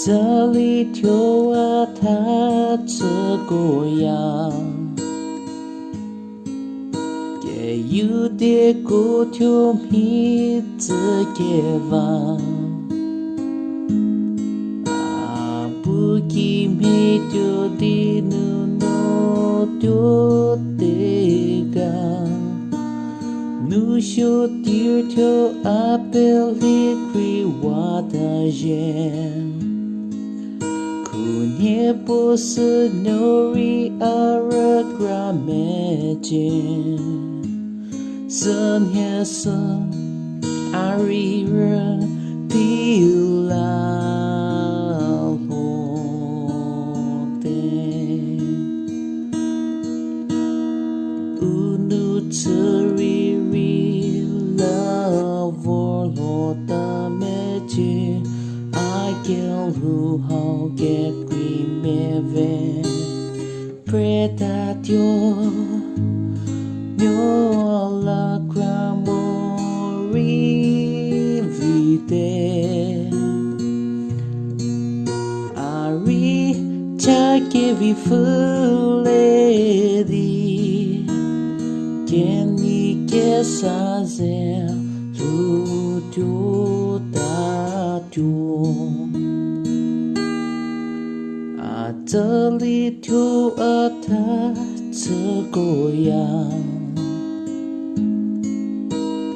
这里头啊，他这个样，也有点过头米这个方，啊，不给没丢的no丢的个。Nu show dear to a belly cree water jam. Kunye bus nori ara gramagin. Sünhie Sü arira pila unu turi Hu hao get green meve predatio nyo la gramori vide ari chakevi fuledi keni kesaze lu tu da tu这里头啊，他这个样，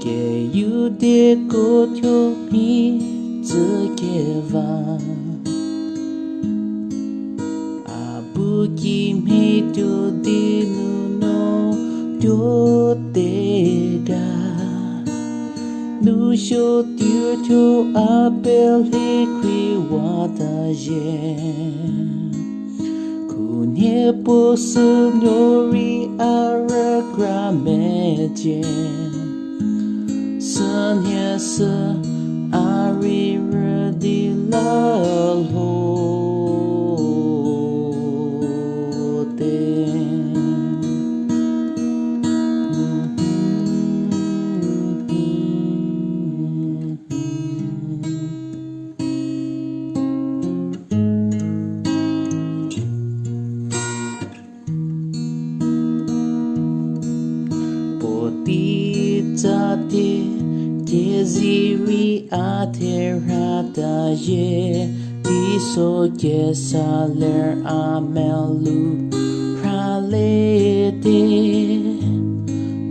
也有点过头米这个方，啊，不给没丢的no丢的个，nu show丢头啊，belly cree water jam。Kunye bus nori ara gramagin. Sünhie Sü arira di la Zati Geziri aterada ye Diso gesaler amelu Pralete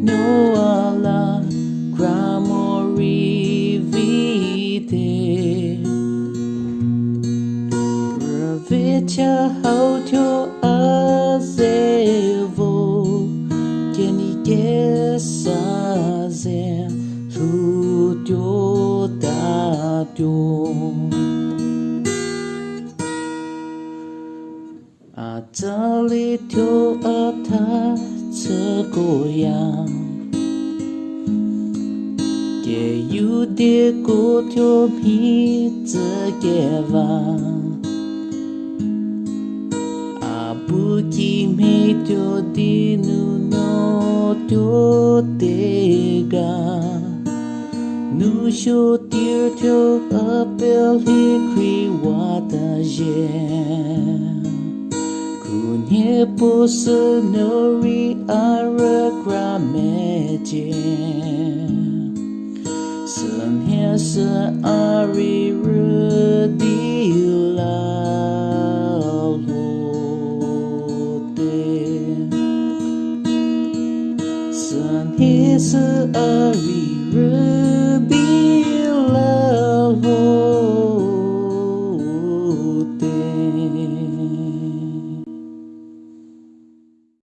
No ala gramori vite Revicha hauto azevo Keni gesa Lu tiêu da tiêu à这里头啊，他这个样，也有点过头米这个方，啊不给没丢的no丢的个。Nu show dear to a belly cree water jam. Kunye bus nori ara gramagin. Sünhie Sü arira di la Sünhie Sü arira